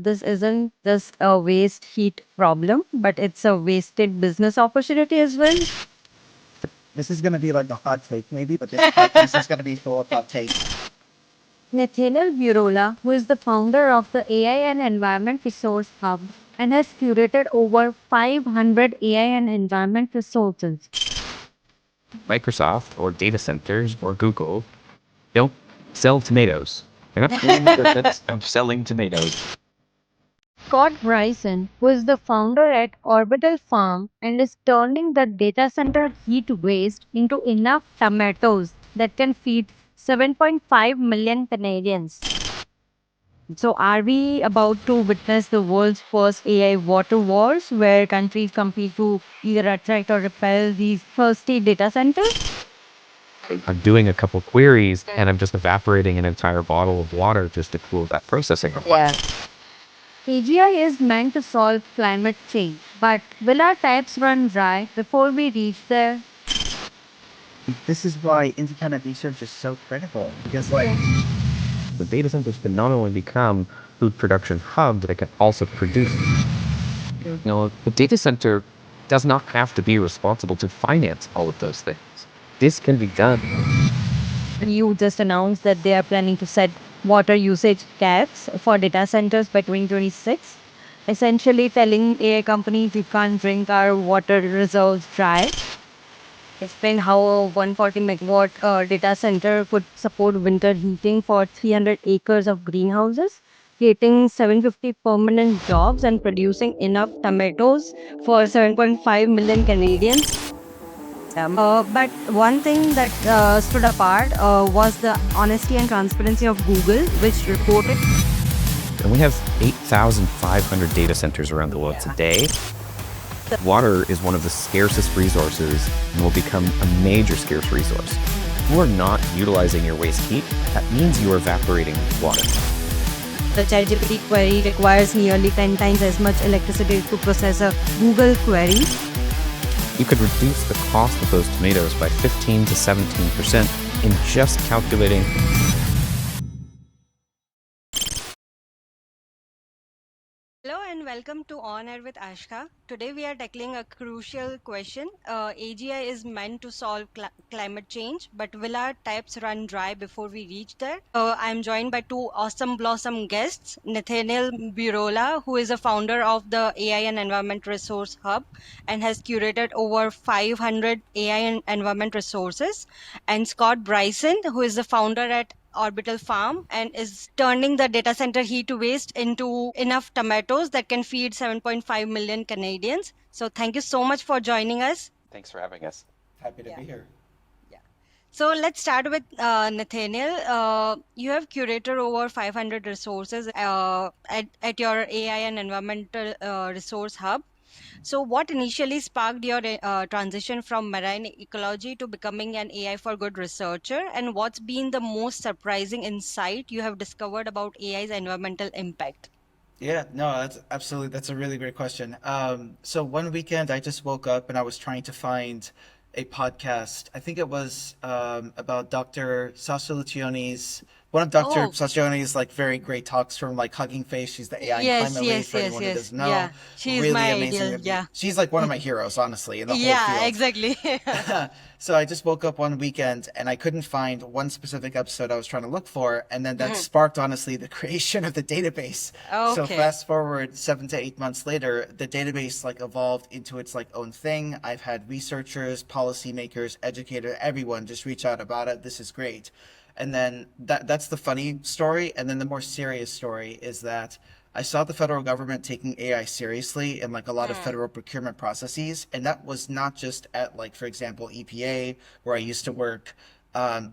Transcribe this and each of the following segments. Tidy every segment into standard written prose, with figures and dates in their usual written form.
this isn't just a waste heat problem, but it's a wasted business opportunity as well. This is going to be like a hot take, maybe, but this is going to be full of hot takes. Nathaniel Burola, who is the founder of the AI and Environment Resource Hub and has curated over 500 AI and environment resources. Microsoft or data centers or Google don't sell tomatoes. They're not in the business of selling tomatoes. Scott Bryson, who is the founder at Orbital Farm and is turning the data center heat waste into enough tomatoes that can feed 7.5 million Canadians. So, are we about to witness the world's first AI water wars where countries compete to either attract or repel these thirsty data centers? I'm doing a couple queries and I'm just evaporating an entire bottle of water just to cool that processing. Yeah. AGI is meant to solve climate change, but will our taps run dry before we reach there? This is why independent research is so critical, because The data centers can not only become food production hubs, they can also produce. The data center does not have to be responsible to finance all of those things. This can be done. You just announced that they are planning to set water usage caps for data centers by 2026, essentially telling AI companies you can't drink our water reserves dry. Explain how a 140 megawatt data center could support winter heating for 300 acres of greenhouses, creating 750 permanent jobs and producing enough tomatoes for 7.5 million Canadians. But one thing that stood apart was the honesty and transparency of Google, which reported. And we have 8,500 data centers around the world today. Water is one of the scarcest resources and will become a major scarce resource. If you are not utilizing your waste heat, that means you are evaporating water. The ChatGPT query requires nearly 10 times as much electricity to process a Google query. You could reduce the cost of those tomatoes by 15 to 17% in just calculating. Hello and welcome to On Air with Aashka. Today we are tackling a crucial question. AGI is meant to solve climate change, but will our taps run dry before we reach there? I'm joined by two awesome blossom guests, Nathaniel Burola, who is a founder of the AI and Environment Resource Hub and has curated over 500 AI and environment resources, and Scott Bryson, who is the founder at Orbital Farm and is turning the data center heat waste into enough tomatoes that can feed 7.5 million Canadians. So thank you so much for joining us. Thanks for having us. happy to be here. So let's start with Nathaniel. You have curated over 500 resources at your AI and environmental resource hub. So, what initially sparked your transition from marine ecology to becoming an AI for good researcher? And what's been the most surprising insight you have discovered about AI's environmental impact? Yeah, no, that's a really great question. So one weekend I just woke up and I was trying to find a podcast. I think it was about Dr. Sasha Lucioni's one of Dr. Oh, Sashioni's like very great talks from like Hugging Face. She's the AI and yes, climate lead yes, for yes, anyone who yes. doesn't know. Yeah, she's my Really amazing. ideal. Yeah. She's like one of my heroes, honestly, in the whole Yeah, field. exactly. So I just woke up one weekend and I couldn't find one specific episode I was trying to look for, and then that sparked honestly the creation of the database. So Okay. fast forward 7 to 8 months later, the database like evolved into its like own thing. I've had researchers, policymakers, educators, everyone just reach out about it. This is great. And then that's the funny story. And then the more serious story is that I saw the federal government taking AI seriously in like a lot of federal procurement processes. And that was not just at like, for example, EPA, where I used to work.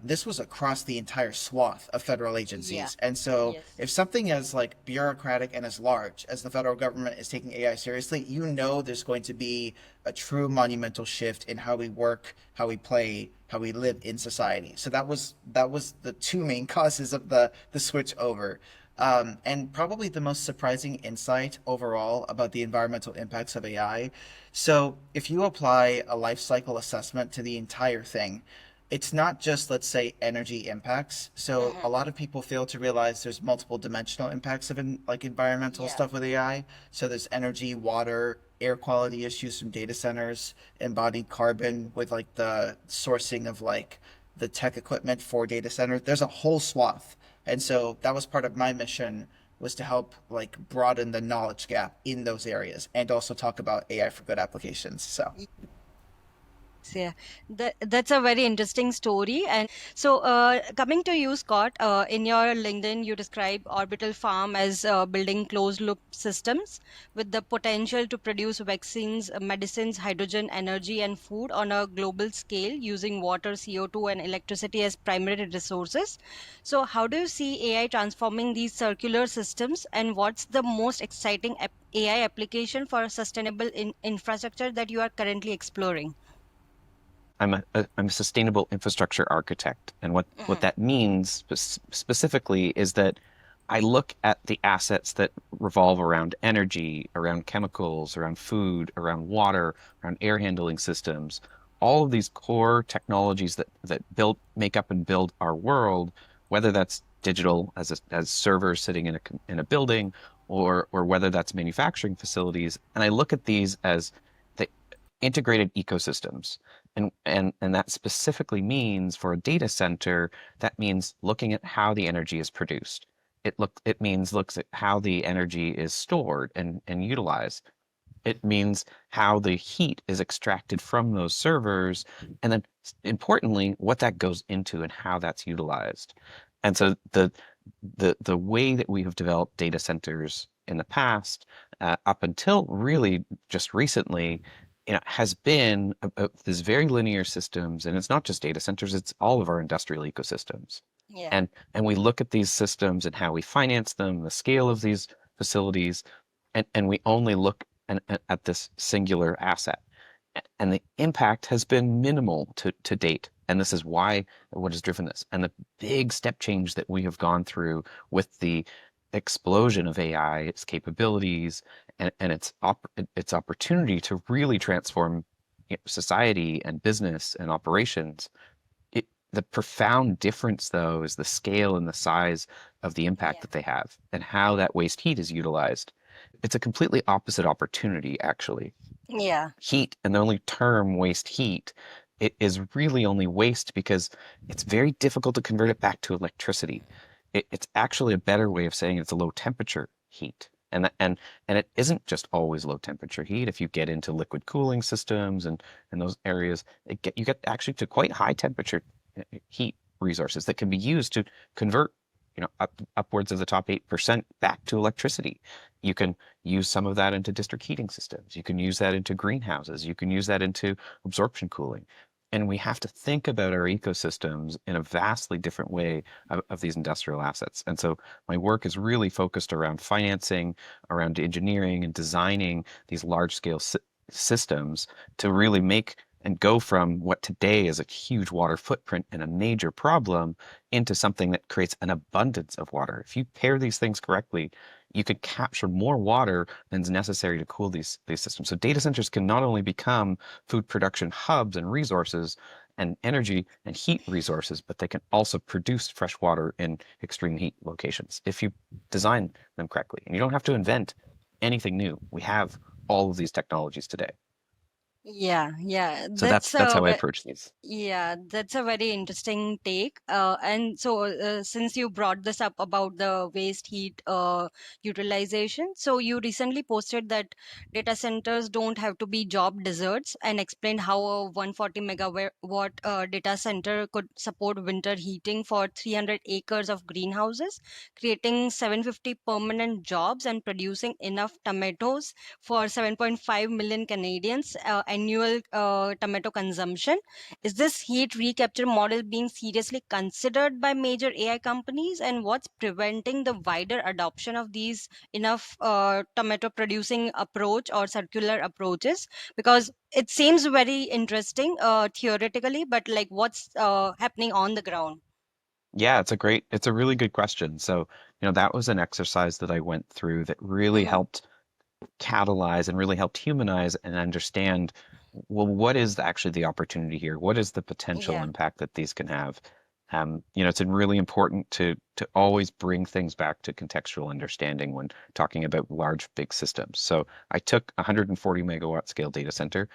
This was across the entire swath of federal agencies. Yeah. And so Yes. if something as like bureaucratic and as large as the federal government is taking AI seriously, you know there's going to be a true monumental shift in how we work, how we play, how we live in society. So that was the two main causes of the switch over. And probably the most surprising insight overall about the environmental impacts of AI. So if you apply a life cycle assessment to the entire thing, it's not just, let's say, energy impacts. So a Hmm. lot of people fail to realize there's multiple dimensional impacts of like environmental Yeah. stuff with AI. So there's energy, water, air quality issues from data centers, embodied carbon with like the sourcing of like the tech equipment for data centers. There's a whole swath. And so that was part of my mission, was to help like broaden the knowledge gap in those areas and also talk about AI for good applications. So Yeah, that's a very interesting story. And so, coming to you, Scott, in your LinkedIn, you describe Orbital Farm as building closed loop systems with the potential to produce vaccines, medicines, hydrogen, energy, and food on a global scale using water, CO2, and electricity as primary resources. So, how do you see AI transforming these circular systems, and what's the most exciting AI application for sustainable infrastructure that you are currently exploring? I'm a sustainable infrastructure architect, and what that means specifically is that I look at the assets that revolve around energy, around chemicals, around food, around water, around air handling systems, all of these core technologies that build, make up and build our world, whether that's digital as servers sitting in a building, or whether that's manufacturing facilities, and I look at these as the integrated ecosystems. And that specifically means for a data center, that means looking at how the energy is produced. It means looks at how the energy is stored and utilized. It means how the heat is extracted from those servers, and then importantly, what that goes into and how that's utilized. And so the way that we have developed data centers in the past, up until really just recently, has been this very linear systems, and it's not just data centers; it's all of our industrial ecosystems. Yeah. And we look at these systems and how we finance them, the scale of these facilities, and we only look at this singular asset. And the impact has been minimal to date. And this is why what has driven this. And the big step change that we have gone through with the explosion of AI, its capabilities, and its opportunity to really transform society and business and operations. The profound difference, though, is the scale and the size of the impact Yeah. that they have and how that waste heat is utilized. It's a completely opposite opportunity, actually. Yeah. Heat, and the only term waste heat, it is really only waste because it's very difficult to convert it back to electricity. It's actually a better way of saying it's a low temperature heat. And it isn't just always low temperature heat. If you get into liquid cooling systems and those areas, you get actually to quite high temperature heat resources that can be used to convert, upwards of the top 8% back to electricity. You can use some of that into district heating systems. You can use that into greenhouses. You can use that into absorption cooling. And we have to think about our ecosystems in a vastly different way of these industrial assets. And so my work is really focused around financing, around engineering and designing these large scale systems to really make and go from what today is a huge water footprint and a major problem into something that creates an abundance of water. If you pair these things correctly, you could capture more water than is necessary to cool these systems. So data centers can not only become food production hubs and resources and energy and heat resources, but they can also produce fresh water in extreme heat locations if you design them correctly. And you don't have to invent anything new. We have all of these technologies today. Yeah, yeah, So that's how I approach these. yeah, that's a very interesting take. And so, since you brought this up about the waste heat utilization, so you recently posted that data centers don't have to be job deserts and explained how a 140 megawatt data center could support winter heating for 300 acres of greenhouses, creating 750 permanent jobs and producing enough tomatoes for 7.5 million Canadians annual tomato consumption. Is this heat recapture model being seriously considered by major AI companies? And what's preventing the wider adoption of these enough tomato producing approach or circular approaches? Because it seems very interesting theoretically, but like what's happening on the ground? Yeah, it's a really good question. So, that was an exercise that I went through that really Hmm. helped catalyze and really helped humanize and understand well, what is actually the opportunity here? What is the potential Yeah. impact that these can have? It's really important to always bring things back to contextual understanding when talking about large, big systems. So I took a 140 megawatt scale data center.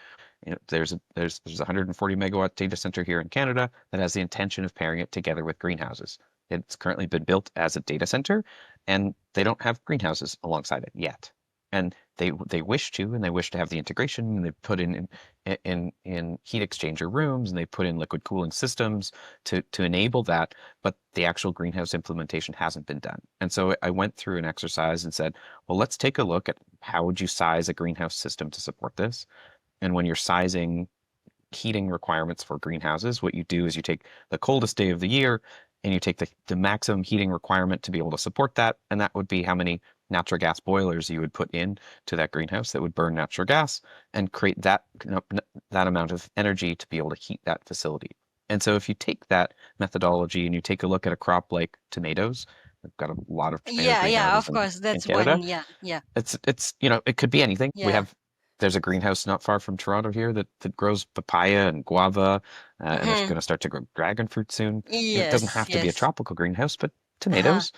There's a 140 megawatt data center here in Canada that has the intention of pairing it together with greenhouses. It's currently been built as a data center, and they don't have greenhouses alongside it yet. And they wish to, and they wish to have the integration, and they put in heat exchanger rooms, and they put in liquid cooling systems to enable that, but the actual greenhouse implementation hasn't been done. And so I went through an exercise and said, well, let's take a look at how would you size a greenhouse system to support this. And when you're sizing heating requirements for greenhouses, what you do is you take the coldest day of the year and you take the maximum heating requirement to be able to support that. And that would be how many natural gas boilers you would put in to that greenhouse that would burn natural gas and create that amount of energy to be able to heat that facility. And so if you take that methodology and you take a look at a crop like tomatoes, we've got a lot of tomato Yeah, yeah, greenhouses of in, course. in That's Canada. one. Yeah, yeah, It could be anything. yeah. There's a greenhouse not far from Toronto here that grows papaya and guava, and they're Mm-hmm. going to start to grow dragon fruit soon. It doesn't Yes, have to be a yes. tropical greenhouse, but Uh-huh. tomatoes.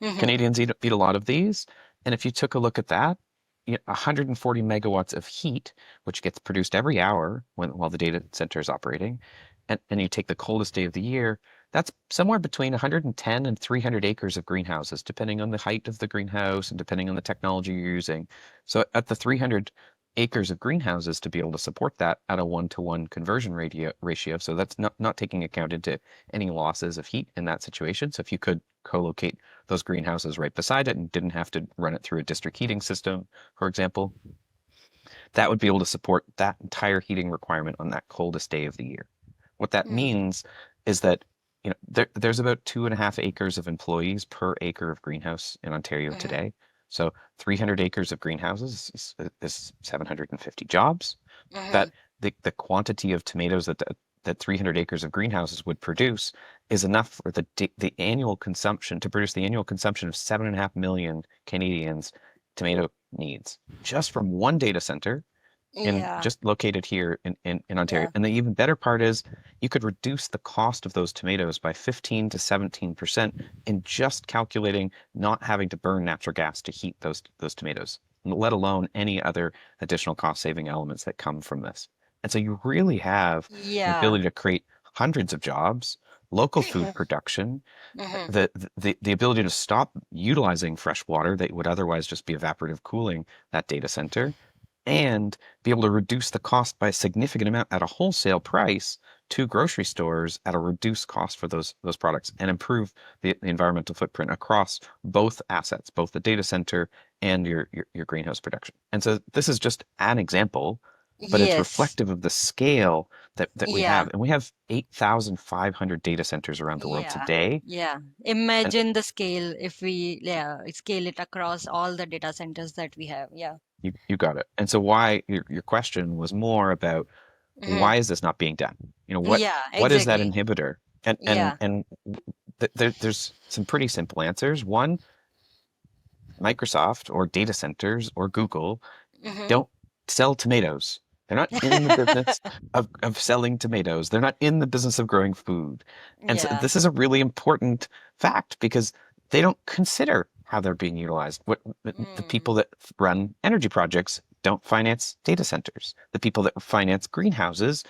Mm-hmm. Canadians eat a lot of these. And if you took a look at that, 140 megawatts of heat, which gets produced every hour while the data center is operating, and you take the coldest day of the year, that's somewhere between 110 and 300 acres of greenhouses, depending on the height of the greenhouse and depending on the technology you're using. So at the 300 acres of greenhouses to be able to support that at a 1-to-1 conversion ratio. So that's not taking account into any losses of heat in that situation. So if you could co-locate those greenhouses right beside it and didn't have to run it through a district heating system, for example, that would be able to support that entire heating requirement on that coldest day of the year. What that Mm-hmm. means is that there's about 2.5 acres of employees per acre of greenhouse in Ontario Mm-hmm. today. So 300 acres of greenhouses is 750 jobs. Mm-hmm. That the quantity of tomatoes that 300 acres of greenhouses would produce is enough for the annual consumption to produce the annual consumption of 7.5 million Canadians tomato needs just from one data center and Yeah, just located here in Ontario. yeah. And the even better part is you could reduce the cost of those tomatoes by 15 to 17% in just calculating not having to burn natural gas to heat those tomatoes, let alone any other additional cost saving elements that come from this. And so you really have an Yeah. ability to create hundreds of jobs, local food production, Mm-hmm. the ability to stop utilizing fresh water that would otherwise just be evaporative cooling that data center and be able to reduce the cost by a significant amount at a wholesale price to grocery stores at a reduced cost for those products and improve the environmental footprint across both assets, both the data center and your greenhouse production. And so this is just an example, but it's Yes. reflective of the scale that we Yeah. have. And we have 8,500 data centers around the world Yeah. today. Yeah. And Imagine the scale if we, yeah, scale it across all the data centers that we have. Yeah. you got it. And so why your question was more about Mm-hmm. why is this not being done? Yeah, What is that exactly. inhibitor? And and Yeah. and there's some pretty simple answers. One, Microsoft or data centers or Google Mm-hmm. don't sell tomatoes. They're not in the business of selling tomatoes. They're not in the business of growing food. And so Yeah. this is a really important fact because they don't consider how they're being utilized. The Mm. people that run energy projects don't finance data centers. The people that finance greenhouses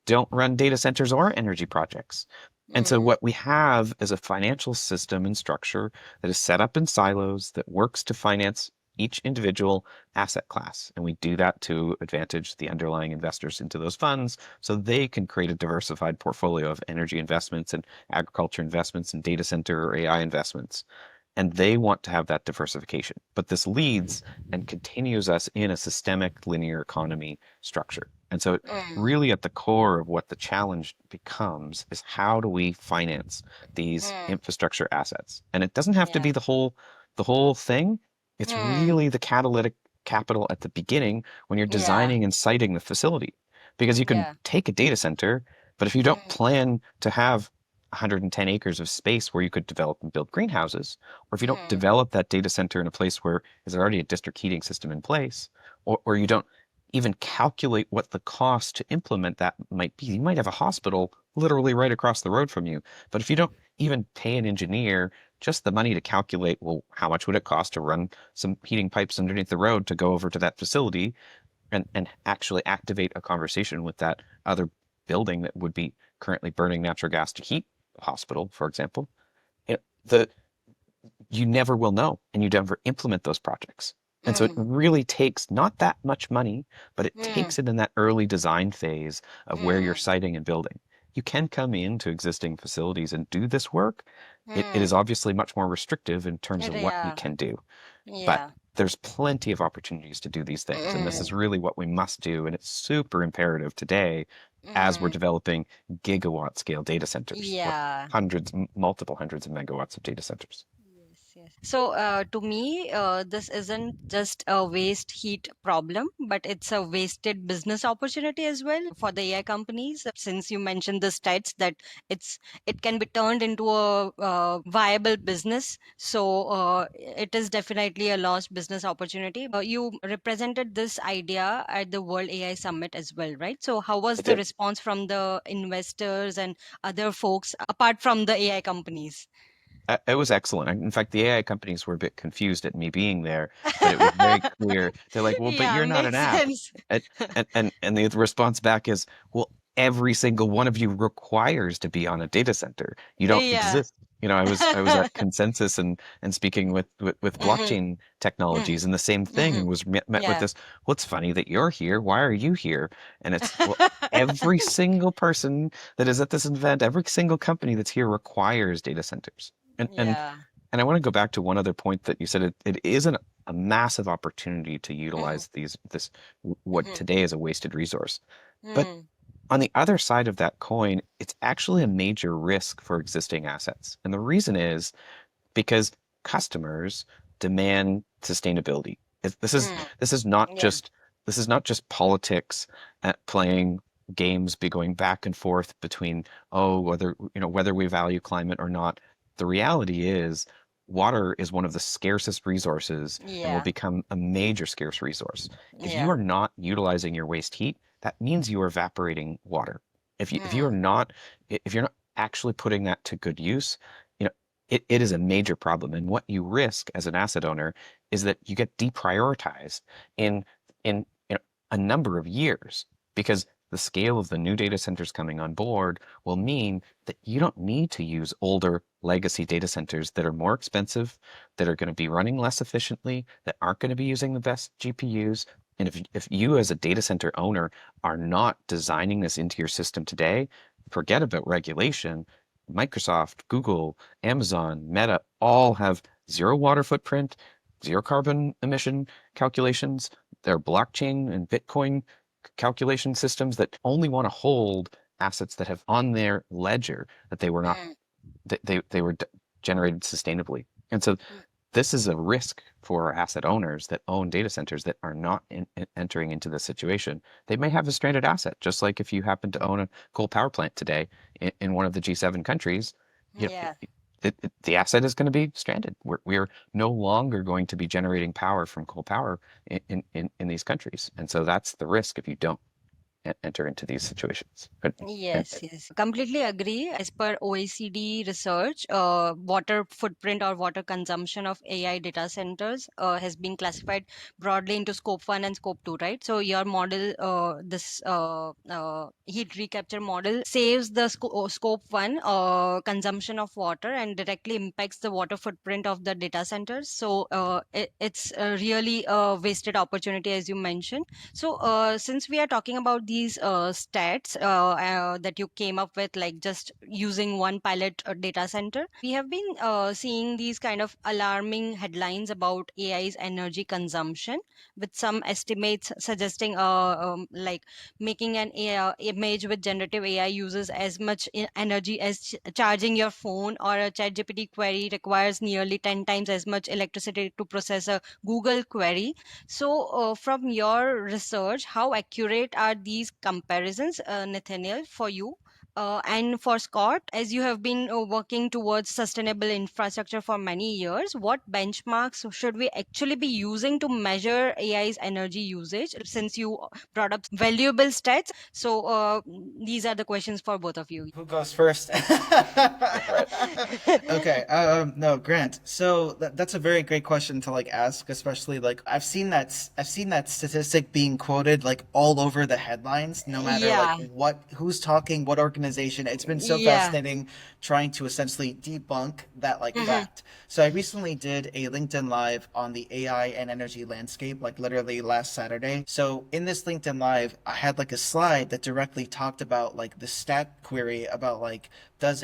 don't run data centers or energy projects. And so Mm-hmm. what we have is a financial system and structure that is set up in silos that works to finance each individual asset class. And we do that to advantage the underlying investors into those funds so they can create a diversified portfolio of energy investments and agriculture investments and data center or AI investments. And they want to have that diversification. But this leads and continues us in a systemic linear economy structure. And so Mm. really at the core of what the challenge becomes is how do we finance these Mm. infrastructure assets? And it doesn't have to be Yeah. the whole thing. It's Mm. really the catalytic capital at the beginning when you're Yeah. designing and siting the facility. Because you can Yeah. take a data center, but if you don't Mm. plan to have 110 acres of space where you could develop and build greenhouses, or if you don't Mm. develop that data center in a place where is there already a district heating system in place, or you don't even calculate what the cost to implement that might be. You might have a hospital literally right across the road from you, but if you don't even pay an engineer just the money to calculate, well, how much would it cost to run some heating pipes underneath the road to go over to that facility and actually activate a conversation with that other building that would be currently burning natural gas to heat a hospital, for example, you know, the you never will know and you never implement those projects. And so it Mm, really takes not that much money, but it mm, takes it in that early design phase of where you're mm, siting and building. You can come into existing facilities and do this work. It is mm. obviously much more restrictive in terms of what you Yeah, can do, but yeah. there's plenty of opportunities to do these things. And this is Mm, really what we must do. And it's super imperative today as we're mm. developing gigawatt scale data centers, what Yeah. hundreds, multiple hundreds of megawatts of data centers. Yes, yes. So, to me, this isn't just a waste heat problem, but it's a wasted business opportunity as well for the AI companies. Since you mentioned the stats that it can be turned into a viable business, so it is definitely a lost business opportunity. You represented this idea at the World AI Summit as well, right? So, how was I the did. response from the investors and other folks apart from the AI companies? It was excellent. In fact, the AI companies were a bit confused at me being there, but it was very clear. They're like, "Well, but Yeah, you're not an makes app," sense. and and the response back is, "Well, every single one of you requires to be on a data center. You don't Yeah. exist." I was at Consensus and speaking with Mhm, blockchain mhm, technologies, and the same thing, mhm. and was met with Yeah. this. Well, it's funny that you're here. Why are you here? And it's well, every single person that is at this event, every single company that's here requires data centers. And and Yeah. and I want to go back to one other point that you said it is a massive opportunity to Mhm, utilize this what mhm, today is a wasted resource. But mm. on the other side of that coin, it's actually a major risk for existing assets. And the reason is because customers demand sustainability. Mm. This is not Yeah. just this is not just politics at playing games be going back and forth between whether we value climate or not. The reality is water is one of the scarcest resources and will Yeah. become a major scarce resource. If you Yeah. are not utilizing your waste heat, that means you are evaporating water. If you are Mm. not if you're not actually putting that to good use, you know, it is a major problem. And what you risk as an asset owner is that you get deprioritized in in a number of years because the scale of the new data centers coming on board will mean that you don't need to use older legacy data centers that are more expensive, that are going to be running less efficiently, that aren't going to be using the best GPUs. And if you as a data center owner are not designing this into your system today, forget about regulation. Microsoft, Google, Amazon, Meta all have zero water footprint, zero carbon emission calculations. Their blockchain and Bitcoin calculation systems that only want to hold assets that have on their ledger that they were not Mm. they were generated sustainably. And so Mm. this is a risk for asset owners that own data centers that are not entering into this situation. They may have a stranded asset, just like if you happen to own a coal power plant today in one of the G7 countries, you know, Yeah. the asset is going to be stranded. We're no longer going to be generating power from coal power in these countries. And so that's the risk if you don't enter into these situations. And Yes, yes. Completely agree. As per OECD research, water footprint or water consumption of AI data centers has been classified broadly into scope 1 and scope 2, right? So your model, this heat recapture model saves the scope 1 consumption of water and directly impacts the water footprint of the data centers. So it's really a wasted opportunity, as you mentioned. So, since we are talking about these stats that you came up with, like just using one pilot data center, we have been seeing these kind of alarming headlines about AI's energy consumption, with some estimates suggesting like making an AI image with generative AI uses as much energy as charging your phone, or a ChatGPT query requires nearly 10 times as much electricity to process a Google query. So, from your research, how accurate are these comparisons, Nathaniel, for you? And for Scott, as you have been working towards sustainable infrastructure for many years, what benchmarks should we actually be using to measure AI's energy usage? Since you brought up valuable stats, so these are the questions for both of you. Who goes first? Okay. No, Grant. So that's a very great question to like ask, especially like I've seen that statistic being quoted like all over the headlines, no matter like Yeah, who's talking, what organization. It's been so yeah. fascinating trying to essentially debunk that like Hmm. fact. So I recently did a LinkedIn Live on the AI and energy landscape, like literally last Saturday. So in this LinkedIn Live, I had like a slide that directly talked about like the stat query about like does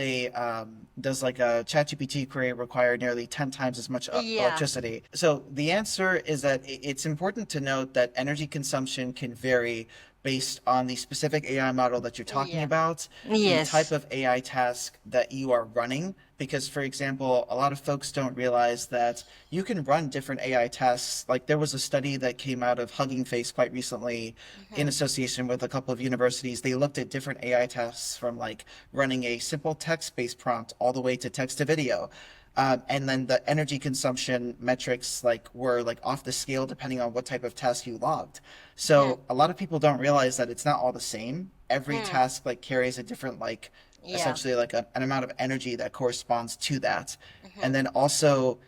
like a ChatGPT query require nearly 10 times as much Yeah. electricity? So the answer is that it's important to note that energy consumption can vary based on the specific AI model that you're talking Yeah. about, the type Yes. of AI task that you are running. Because, for example, a lot of folks don't realize that you can run different AI tasks. Like, there was a study that came out of Hugging Face quite recently in Hmm. association with a couple of universities. They looked at different AI tasks from like running a simple text based prompt all the way to text to video. And then the energy consumption metrics like were like off the scale depending on what type of task you logged. Hmm. So a lot of people don't realize that it's not all the same. Every Hmm. task like carries a different like Yeah. essentially like an amount of energy that corresponds to that. Hmm. And then also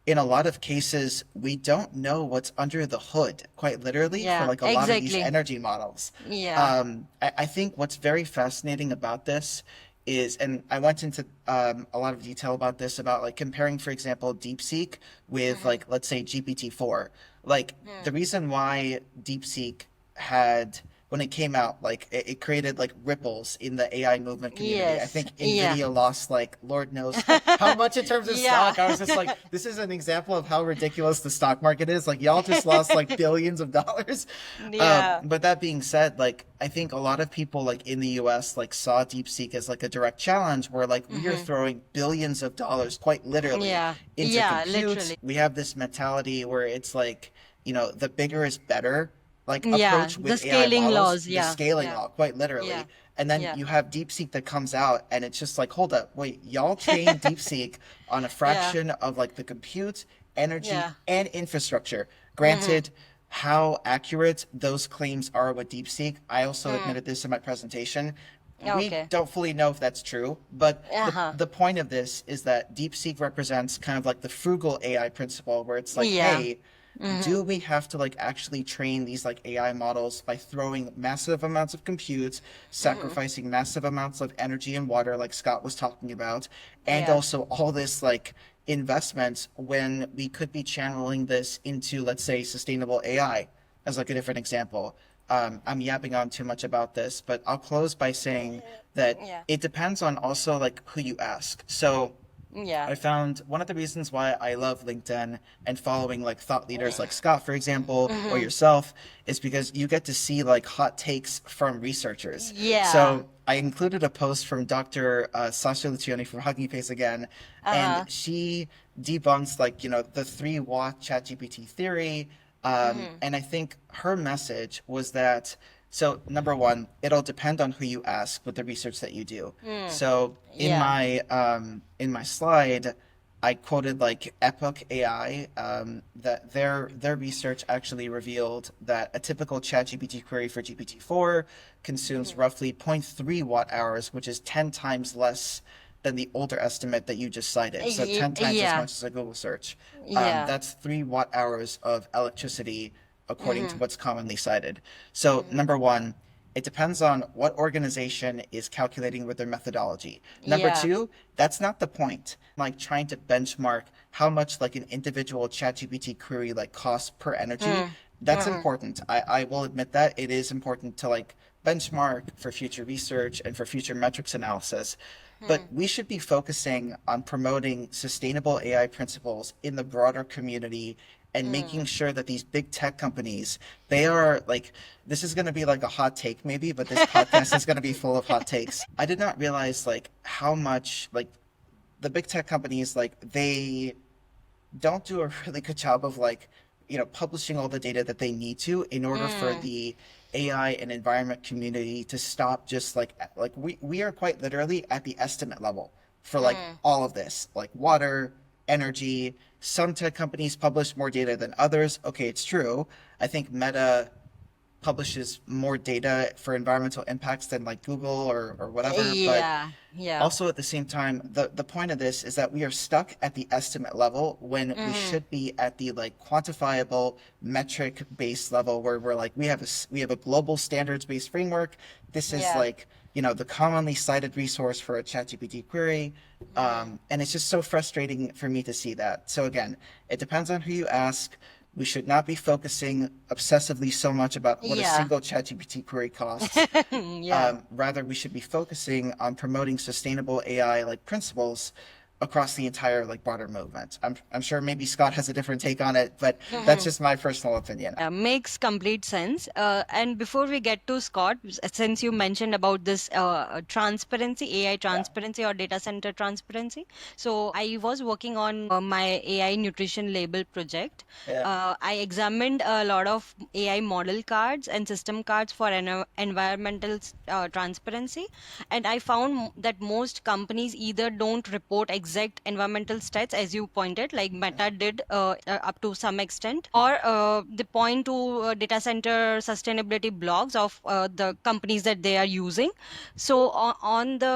in a lot of cases, we don't know what's under the hood, quite literally, for Yeah. like a lot of these Exactly. energy models. Yeah. I think what's very fascinating about this is, and I went into a lot of detail about this, about like comparing, for example, DeepSeek with Hmm. like, let's say GPT-4. Like the Hmm. reason why DeepSeek had when it came out, like it created like ripples in the AI movement community. I Yes. think Yeah. Nvidia lost like Lord knows how much in terms of Yeah. stock. I was just like, this is an example of how ridiculous the stock market is. Like y'all just lost like billions of dollars. Yeah. But that being said, like I think a lot of people like in the US like saw DeepSeek as like a direct challenge where like we are Hmm. throwing billions of dollars quite literally Yeah. into Yeah. compute. Literally. We have this mentality where it's like, the bigger is better like Yeah. approach The with AI scaling models, laws. the Yeah. scaling Yeah. law, quite Yeah. literally. And then Yeah. you have DeepSeek that comes out and it's just like, hold up, wait, y'all trained DeepSeek on a Yeah. fraction of like the compute, energy, Yeah. and infrastructure. Hmm. Granted, how accurate those claims are with DeepSeek, I also Hmm. admitted this in my presentation. We Okay. don't fully know if that's true, but Uh-huh. the point of this is that DeepSeek represents kind of like the frugal AI principle, where it's like, Yeah. hey, Hmm. do we have to like actually train these like AI models by throwing massive amounts of compute, Hmm. sacrificing massive amounts of energy and water, like Scott was talking about, and Yeah. also all this like investment when we could be channeling this into, let's say, sustainable AI as like a different example. I'm yapping on too much about this, but I'll close by saying that Yeah. it depends on also like who you ask. So Yeah. I found one of the reasons why I love LinkedIn and following like thought leaders like Scott, for example, or Hmm. yourself, is because you get to see like hot takes from researchers. Yeah. So I included a post from Dr. Sasha Lucioni from Hugging Face again, and Uh-huh. she debunks like, the 3 watt ChatGPT theory. Hmm. And I think her message was that so number one, it'll depend on who you ask with the research that you do. Hmm. So Yeah. in my slide, I quoted like Epoch AI that their research actually revealed that a typical ChatGPT query for GPT-4 consumes Hmm. roughly zero point 0.3 watt hours, which is 10 times less than the older estimate that you just cited. So 10 times as Yeah. much as a Google search. Yeah. That's 3 watt hours of electricity according to Hmm. what's commonly cited. So Hmm. number one, it depends on what organization is calculating with their methodology. Number Yeah. two, that's not the point. Like trying to benchmark how much like an individual ChatGPT query like costs per energy. Hmm. That's Hmm. important. I will admit that it is important to like benchmark for future research and for future metrics analysis. But Hmm. we should be focusing on promoting sustainable AI principles in the broader community and making Hmm. sure that these big tech companies, they are like, this is going to be like a hot take maybe, but this podcast is going to be full of hot takes. I did not realize like how much like the big tech companies, like they don't do a really good job of like publishing all the data that they need to in order for Mm, the AI and environment community to stop just like we are quite literally at the estimate level for like mm. all of this, like water, energy. Some tech companies publish more data than others. Okay, it's true. I think Meta publishes more data for environmental impacts than like Google or whatever, but Yeah, yeah. also at the same time, the point of this is that we are stuck at the estimate level when we Mm-hmm. should be at the like quantifiable metric based level where we're like we have a global standards based framework. This is Yeah. like the commonly cited resource for a ChatGPT query. Mm-hmm. And it's just so frustrating for me to see that. So again, it depends on who you ask. We should not be focusing obsessively so much about what a Yeah. single ChatGPT query costs. Yeah. Rather, we should be focusing on promoting sustainable AI like principles across the entire like broader movement. I'm sure maybe Scott has a different take on it, but that's just my personal opinion. Yeah, makes complete sense. And before we get to Scott, since you mentioned about this transparency, AI Yeah, transparency or data center transparency, so I was working on my AI nutrition label project. yeah, I examined a lot of AI model cards and system cards for environmental transparency, and I found that most companies either don't report exact environmental stats, as you pointed, like Meta did up to some extent, or they point to data center sustainability blogs of the companies that they are using. So on the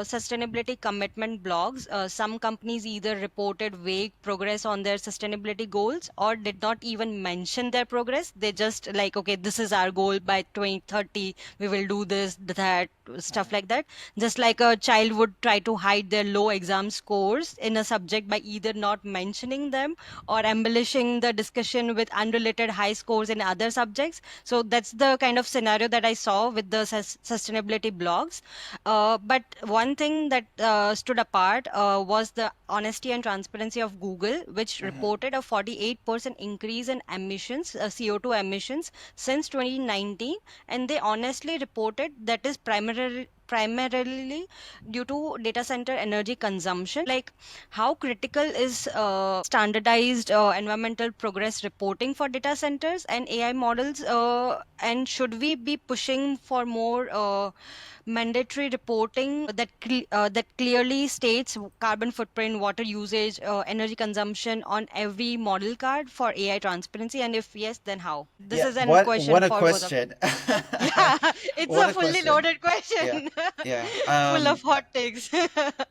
sustainability commitment blogs, some companies either reported vague progress on their sustainability goals or did not even mention their progress. They just like, okay, this is our goal by 2030, we will do this, that, stuff like that. Just like a child would try to hide their low exam scores in a subject by either not mentioning them or embellishing the discussion with unrelated high scores in other subjects. So that's the kind of scenario that I saw with the sustainability blogs. But one thing that stood apart was the honesty and transparency of Google, which reported a 48% increase in emissions, CO2 emissions since 2019, and they honestly reported that is primarily due to data center energy consumption. Like, how critical is standardized environmental progress reporting for data centers and AI models? And should we be pushing for more mandatory reporting that clearly states carbon footprint, water usage, energy consumption on every model card for AI transparency? And if yes, then how? This yeah. is a What question a for both of. question! Yeah, it's What a a fully question! loaded Yeah, question, yeah. full of hot takes.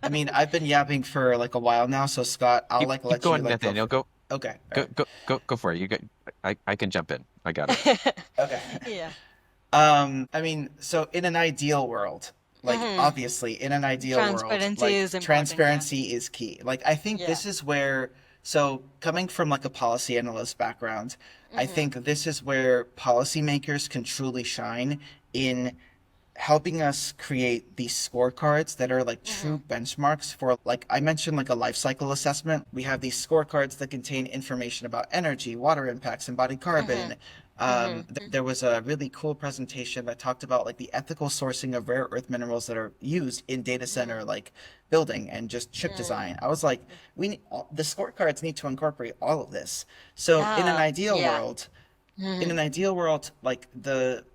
I mean, I've been yapping for like a while now, so Scott, I'll like Keep let you going, like go Nathaniel. for it. Go, Okay, all go, right. go, go for it. You got. I can jump in. I got it. Okay. Yeah. I mean, so in an ideal world, like Hmm. obviously in an ideal world, Transparency like is important. Yeah. transparency is key. Like I think Yeah. this is where, so coming from like a policy analyst background, I Hmm. think this is where policymakers can truly shine in helping us create these scorecards that are like Hmm. true benchmarks for, like I mentioned, like a life cycle assessment. We have these scorecards that contain information about energy, water impacts, embodied Hmm. carbon. Hmm. There was a really cool presentation that talked about like the ethical sourcing of rare earth minerals that are used in data center like building and just chip design. I was like, the scorecards need to incorporate all of this. So Yeah. Yeah. in Hmm. an ideal world, like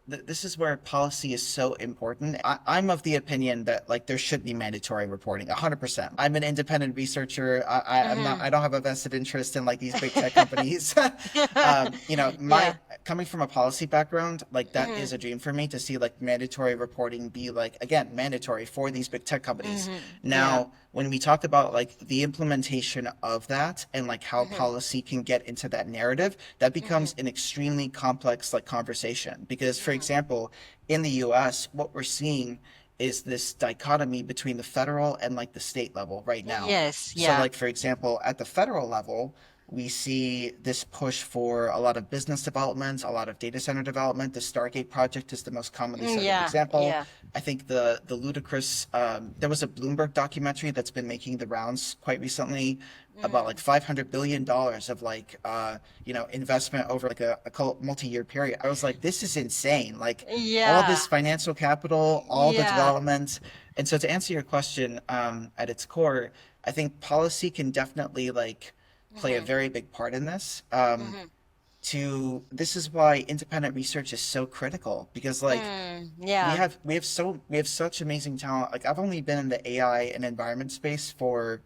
this is where policy is so important. I'm of the opinion that like there should be mandatory reporting, 100%. I'm an independent researcher. I'm not. Hmm. I don't have a vested interest in like these big tech companies. My Yeah. coming from a policy background, like that Hmm. is a dream for me to see like mandatory reporting be like again mandatory for these big tech companies. Hmm. Yeah. Now, when we talk about like the implementation of that and like how Hmm. policy can get into that narrative, that Hmm. becomes an extremely complex like conversation. Because, for example, in the US, what we're seeing is this dichotomy between the federal and like the state level right now. Yes. So, Yeah. like, for example, at the federal level, we see this push for a lot of business development, a lot of data center development. The Stargate project is the most commonly cited Yeah. example. Yeah. I think the ludicrous there was a Bloomberg documentary that's been making the rounds quite recently about like Hmm. $500 billion of like investment over like a multi-year period. I was like, this is insane. Like all Yeah. this financial capital, all the Yeah. development. And so to answer your question, at its core, I think policy can definitely like play a Hmm. very big part in this. Hmm. to this is why independent research is so critical because like Yeah. we have such amazing talent. Like I've only been in the AI and environment space for,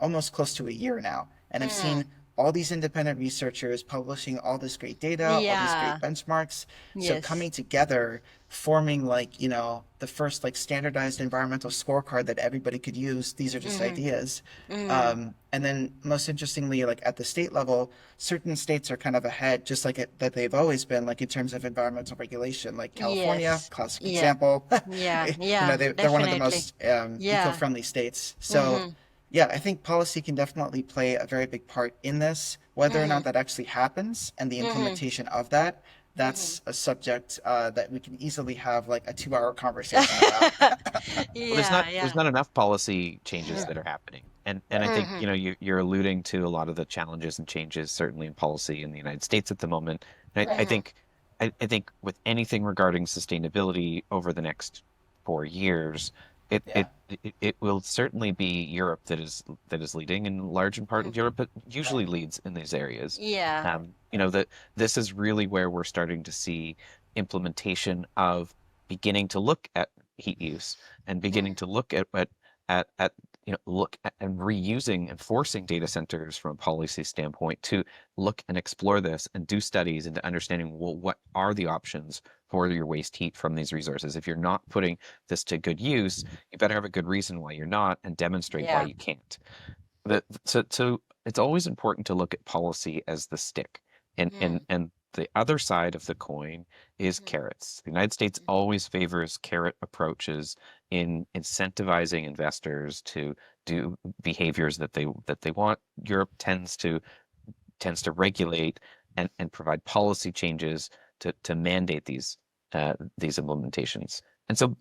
almost close to a year now, and I've Mm. seen all these independent researchers publishing all this great data, all these great Yeah. benchmarks. So Yes. coming together, forming like, the first like standardized environmental scorecard that everybody could use. These are just Mm-hmm. ideas. Mm. And then most interestingly, like at the state level, certain states are kind of ahead, just like that they've always been, like in terms of environmental regulation, like California, Yes. classic Yeah. example. Yeah. Yeah. They're one of the Definitely. most Yeah. eco-friendly states. So Mm-hmm. yeah, I think policy can definitely play a very big part in this. Whether or Mm-hmm. not that actually happens and the Mm-hmm. implementation of that, Mm-hmm. that's a subject that we can easily have like a 2 hour conversation about. Well, Yeah. there's Yeah. not enough policy changes Yeah, that are happening. And I yeah, think, Mm-hmm. you're alluding to a lot of the challenges and changes, certainly in policy in the United States at the moment. And I right. Mm-hmm. think I think with anything regarding sustainability over the next 4 years, Yeah, it will certainly be Europe that is leading, and large in part of Mm-hmm. Europe, but right. usually leads in these areas. Yeah. That this is really where we're starting to see implementation of beginning to look at heat use and beginning Mm. to look at look at and reusing and forcing data centers from a policy standpoint to look and explore this and do studies into understanding, well, what are the options for your waste heat from these resources. If you're not putting this to good use, you better have a good reason why you're not and demonstrate why Yeah. you can't. So it's always important to look at policy as the stick. Mm. And the other side of the coin is Mm. carrots. The United States always favors carrot approaches in incentivizing investors to do behaviors that they want. Europe tends to regulate and provide policy changes to mandate these implementations. And so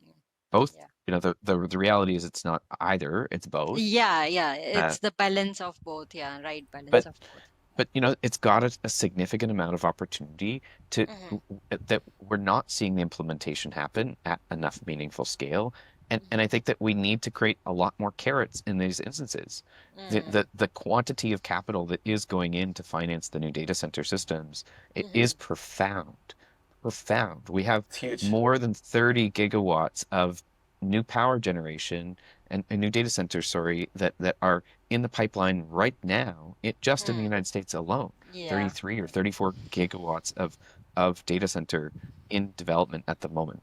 both, Yeah. the reality is it's not either, it's both. Yeah. Yeah. Uh, It's the balance of both. Yeah. Right. but Balance of both. but it's got a significant amount of opportunity to Mm-hmm. that we're not seeing the implementation happen at enough meaningful scale. And I think that we need to create a lot more carrots in these instances. Mm-hmm. The quantity of capital that is going in to finance the new data center systems, it Mm-hmm. is profound. Profound. We have It's huge. more than 30 gigawatts of new power generation and new data centers, sorry, that are in the pipeline right now, just in the Mm. United States alone. Yeah. 33 or 34 gigawatts of data center in development at the moment.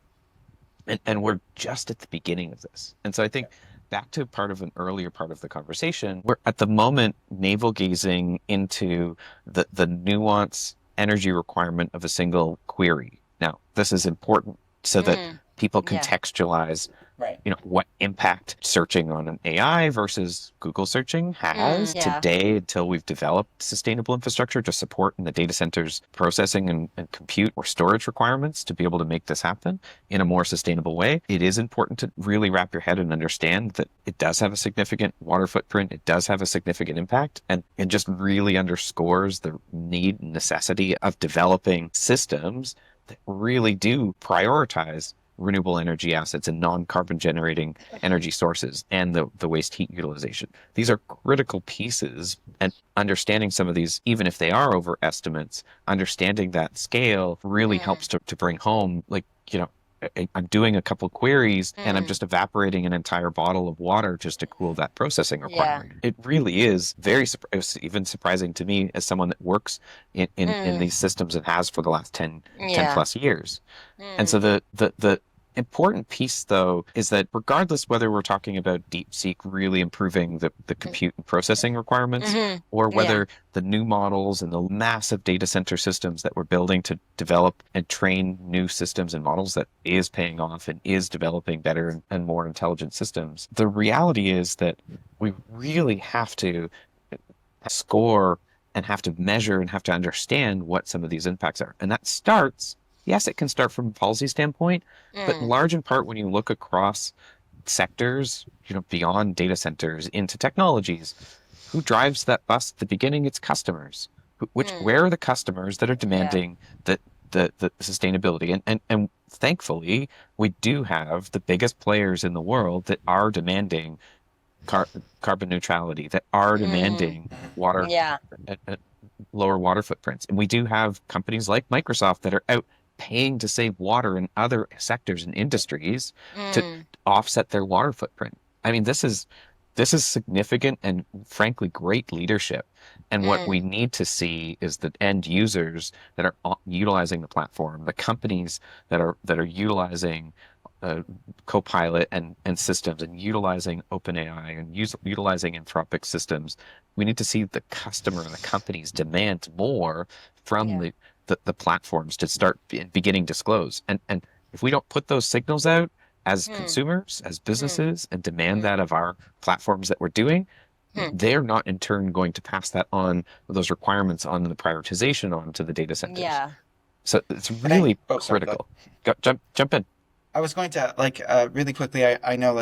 And we're just at the beginning of this. And so I think back to part of an earlier part of the conversation, we're at the moment navel gazing into the nuance energy requirement of a single query. Now, this is important so that Mm. people Yeah. contextualize, Right. what impact searching on an AI versus Google searching has Yeah. today until we've developed sustainable infrastructure to support in the data centers processing and compute or storage requirements to be able to make this happen in a more sustainable way. It is important to really wrap your head and understand that it does have a significant water footprint. It does have a significant impact, and it just really underscores the need and necessity of developing systems that really do prioritize renewable energy assets and non-carbon generating energy sources and the waste heat utilization. These are critical pieces, and understanding some of these, even if they are overestimates, understanding that scale really Mm. helps to bring home, like, I'm doing a couple queries and I'm Mm. just evaporating an entire bottle of water just to cool that processing Yeah. requirement. It really is it was even surprising to me as someone that works in Mm. these systems and has for the last 10 Yeah. plus years. And so Mm. the important piece, though, is that regardless whether we're talking about DeepSeek really improving the compute and processing requirements, Mm-hmm. or Yeah. whether the new models and the massive data center systems that we're building to develop and train new systems and models that is paying off and is developing better and more intelligent systems, the reality is that we really have to score and have to measure and have to understand what some of these impacts are. And that starts, yes, it can start from a policy standpoint, but in Mm. large in part, when you look across sectors, beyond data centers into technologies, who drives that bus at the beginning? It's customers. Mm. Where are the customers that are Yeah. demanding the sustainability? And thankfully, we do have the biggest players in the world that are demanding car carbon neutrality, that are Mm. demanding water Yeah. uh, uh, lower water footprints. And we do have companies like Microsoft that are out paying to save water in other sectors and industries to Mm, offset their water footprint. I mean, this is significant and frankly great leadership. And what we mm, need to see is that end users that are utilizing the platform, the companies that are utilizing Copilot and systems and utilizing OpenAI and utilizing Anthropic systems, we need to see the customer and the companies demand more from yeah. the platforms to start beginning disclose. And if we don't put those signals out as Mm, consumers, as mm, businesses, and demand mm, that of our platforms that we're doing, mm. they're not in turn going to pass that on, those requirements on the prioritization on to the data centers. Yeah. So it's And I, really oh, sorry, go ahead. critical. Jump in. I was going to really quickly. I know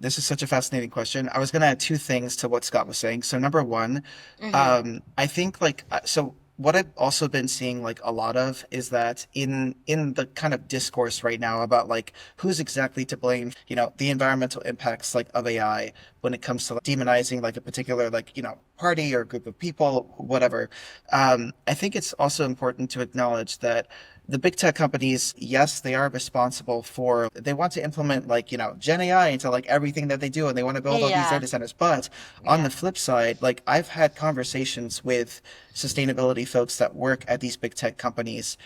this is such a fascinating question. I was going to add two things to what Scott was saying. So number one, Mm-hmm. I think so. What I've also been seeing like a lot of is that in the kind of discourse right now about like who's exactly to blame, the environmental impacts like of AI when it comes to like, demonizing like a particular like party or group of people, whatever. I think it's also important to acknowledge that the big tech companies, yes, they are responsible for, they want to implement like, Gen AI into like everything that they do and they want to build all these Yeah. data centers. But on the Yeah. flip side, like I've had conversations with sustainability folks that work at these big tech companies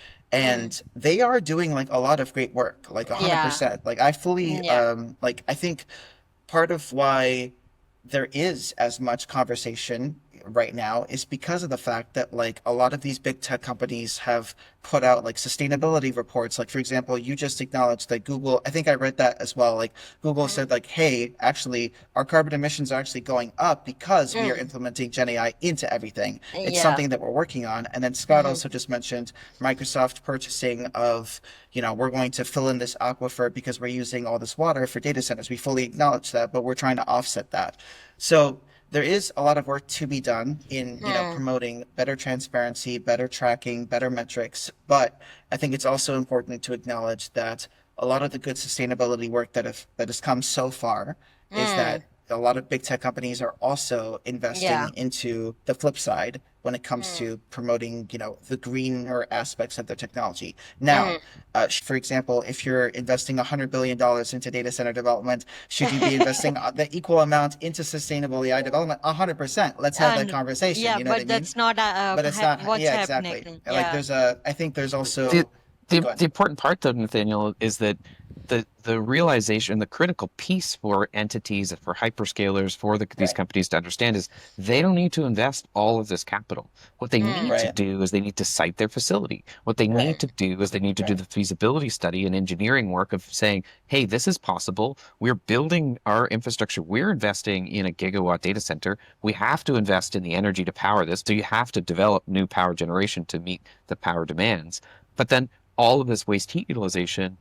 Mm, and they are doing like a lot of great work, like yeah. 100%. Like I fully, Yeah. like I think part of why there is as much conversation right now is because of the fact that like a lot of these big tech companies have put out like sustainability reports. Like for example, you just acknowledged that Google, I think I read that as well, like Google Mm, said like, hey, actually our carbon emissions are actually going up because we are mm, implementing Gen AI into everything. It's yeah. something that we're working on. And then Scott Mm-hmm. also just mentioned Microsoft purchasing of, we're going to fill in this aquifer because we're using all this water for data centers. We fully acknowledge that, but we're trying to offset that. So there is a lot of work to be done in, Mm, promoting better transparency, better tracking, better metrics. But I think it's also important to acknowledge that a lot of the good sustainability work that has come so far is mm, that a lot of big tech companies are also investing yeah. into the flip side when it comes Mm, to promoting, the greener aspects of their technology. Now, mm. for example, if you're investing $100 billion into data center development, should you be investing the equal amount into sustainable AI development? 100%. Let's have that And conversation. yeah, You know what I but mean? that's not But it's not. what's Yeah, exactly. happening. Like Yeah. I think there's The, also. the Go ahead. the important part though, Nathaniel, is that the realization, the critical piece for entities, for hyperscalers, for these Right. companies to understand is they don't need to invest all of this capital. What they Mm, need to Right. do is they need to site their facility. What they need Right. to do is they need to do Right. the feasibility study and engineering work of saying, hey, this is possible. We're building our infrastructure. We're investing in a gigawatt data center. We have to invest in the energy to power this. So you have to develop new power generation to meet the power demands. But then all of this waste heat utilization,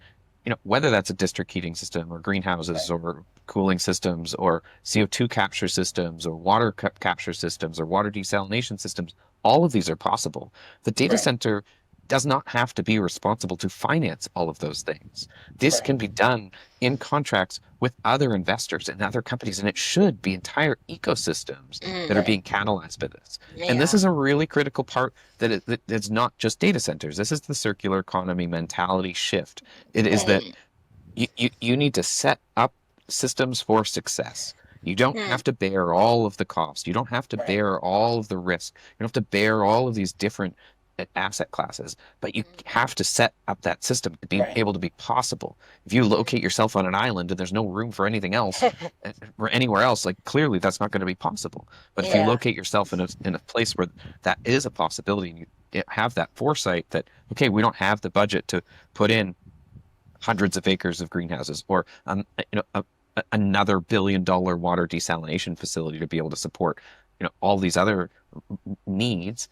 whether that's a district heating system or greenhouses Right. or cooling systems or CO2 capture systems or water capture systems or water desalination systems, all of these are possible. The data Right. center does not have to be responsible to finance all of those things. This Right. can be done in contracts with other investors and other companies, and it should be entire ecosystems that are mm, Right. being catalyzed by this. And this yeah. is a really critical part that it's not just data centers. This is the circular economy mentality shift. It is that Mm, you need to set up systems for success. You don't mm, have to bear all of the cost. You don't have to Right. bear all of the risk. You don't have to bear all of these different asset classes, but you have to set up that system to be Right. able to be possible. If you locate yourself on an island and there's no room for anything else or anywhere else, like clearly that's not going to be possible. But if you yeah. locate yourself in a place where that is a possibility and you have that foresight that, okay, we don't have the budget to put in hundreds of acres of greenhouses or another $1 billion water desalination facility to be able to support all these other needs,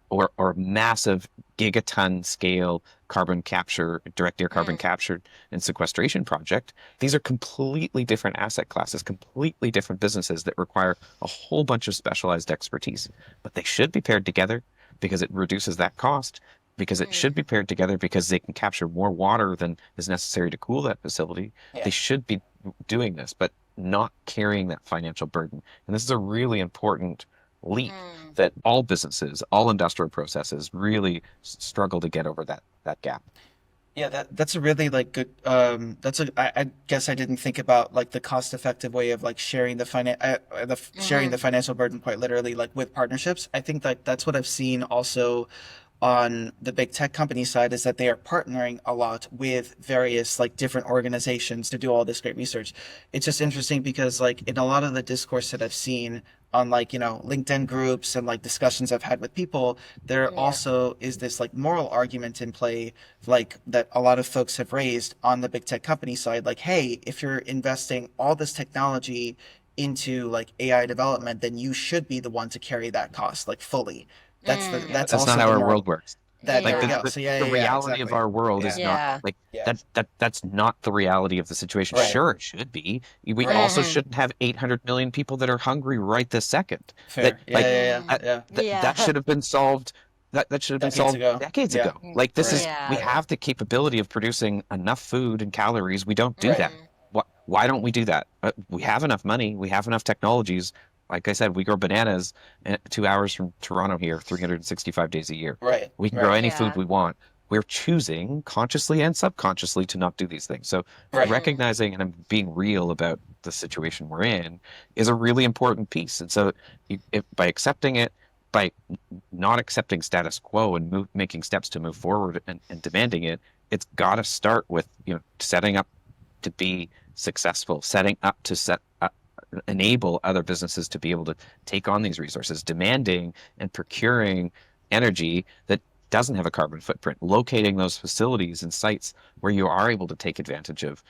or massive gigaton scale carbon capture, direct air carbon Mm, capture and sequestration project. These are completely different asset classes, completely different businesses that require a whole bunch of specialized expertise, but they should be paired together because it reduces that cost, because it should mm, be paired together because they can capture more water than is necessary to cool that facility. They Yeah. should be doing this, but not carrying that financial burden. And this is a really important leap that all businesses, all industrial processes really struggle to get over that gap. Yeah, that's a really like good I guess I didn't think about like the cost effective way of like sharing sharing the financial burden quite literally like with partnerships. I think that that's what I've seen also on the big tech company side is that they are partnering a lot with various like different organizations to do all this great research. It's just interesting because like in a lot of the discourse that I've seen on like, you know, LinkedIn groups and like discussions I've had with people, there also is this like moral argument in play like that a lot of folks have raised on the big tech company side like, hey, if you're investing all this technology into like AI development, then you should be the one to carry that cost like fully. Yeah, but That's that's not also how the our moral. world works. That Like there we the, Yeah. go. the, So yeah, the yeah, yeah, reality of exactly. our world is Yeah, not Yeah. like yeah, that's not the reality of the situation. right, Sure, it should be. We right. also shouldn't have 800 million people that are hungry right this second. That Fair. Yeah, like yeah, yeah, yeah. that Yeah. should have been solved. That should have been Decades solved ago. decades Yeah, ago. Like this right, is we Yeah. right, have the capability of producing enough food and calories. We don't do right. that. Why don't we do that? We have enough money. We have enough technologies. Like I said, we grow bananas 2 hours from Toronto here, 365 days a year. Right, We can grow right, any food Yeah. we want. We're choosing consciously and subconsciously to not do these things. So right. recognizing and being real about the situation we're in is a really important piece. And so by accepting it, by not accepting status quo and making steps to move forward and demanding it, it's got to start with setting up to be successful, setting up to enable other businesses to be able to take on these resources, demanding and procuring energy that doesn't have a carbon footprint, locating those facilities and sites where you are able to take advantage of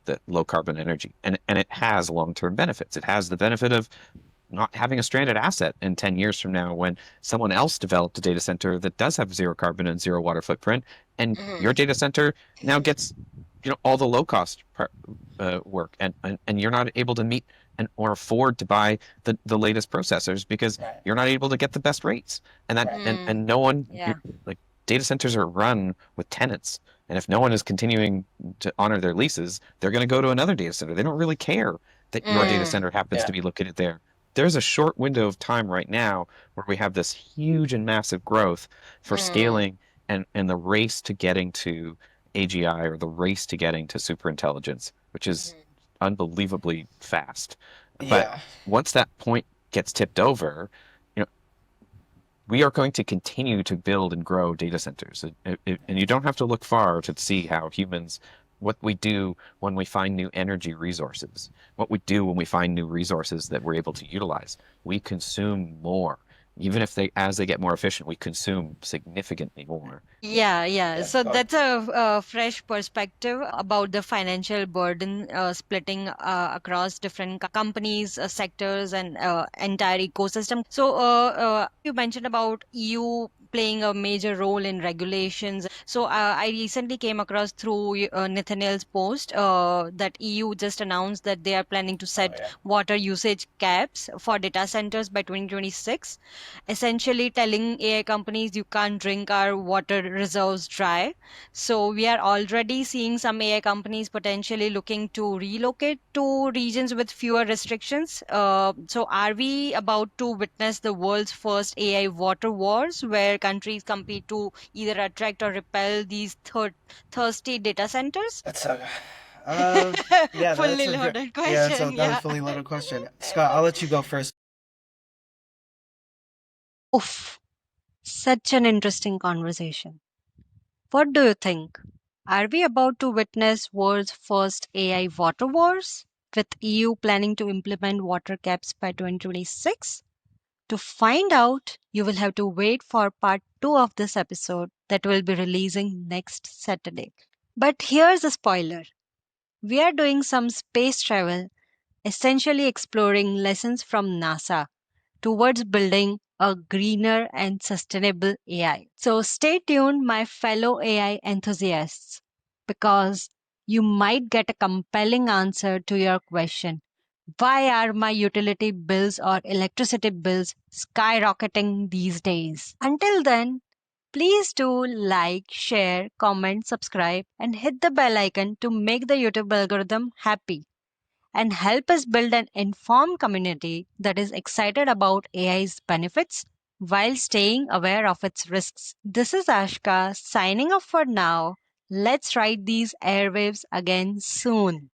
the low carbon energy. And it has long-term benefits. It has the benefit of not having a stranded asset in 10 years from now when someone else developed a data center that does have zero carbon and zero water footprint, and your data center now gets all the low cost work, and you're not able to meet or afford to buy the latest processors because Right, you're not able to get the best rates, and that right. and no one Yeah. like data centers are run with tenants, and if no one is continuing to honor their leases, they're going to go to another data center. They don't really care that your data center happens Yeah, to be located there. There's a short window of time right now where we have this huge and massive growth for scaling, and the race to getting to AGI, or the race to getting to superintelligence, which is unbelievably fast. But yeah. once that point gets tipped over, you know, we are going to continue to build and grow data centers. And you don't have to look far to see how humans, what we do when we find new energy resources, what we do when we find new resources that we're able to utilize. We consume more. Even if as they get more efficient, we consume significantly more. Yeah, yeah. Yeah. So Oh, that's a fresh perspective about the financial burden splitting across different companies, sectors, and entire ecosystem. So you mentioned about EU playing a major role in regulations. So I recently came across through Nathaniel's post that EU just announced that they are planning to oh set yeah. water usage caps for data centers by 2026, essentially telling AI companies you can't drink our water reserves dry. So we are already seeing some AI companies potentially looking to relocate to regions with fewer restrictions. So are we about to witness the world's first AI water wars where countries compete to either attract or repel these thirsty data centers? That's a, yeah, that's Fully a very, loaded yeah, that's question, another yeah. fully loaded question. Scott, I'll let you go first. Oof, such an interesting conversation. What do you think? Are we about to witness world's first AI water wars, with EU planning to implement water caps by 2026? To find out, you will have to wait for part 2 of this episode that will be releasing next Saturday. But here's a spoiler. We are doing some space travel, essentially exploring lessons from NASA towards building a greener and sustainable AI. So stay tuned, my fellow AI enthusiasts, because you might get a compelling answer to your question: why are my utility bills or electricity bills skyrocketing these days? Until then, please do like, share, comment, subscribe, and hit the bell icon to make the YouTube algorithm happy. and help us build an informed community that is excited about AI's benefits while staying aware of its risks. This is Ashka signing off for now. Let's ride these airwaves again soon.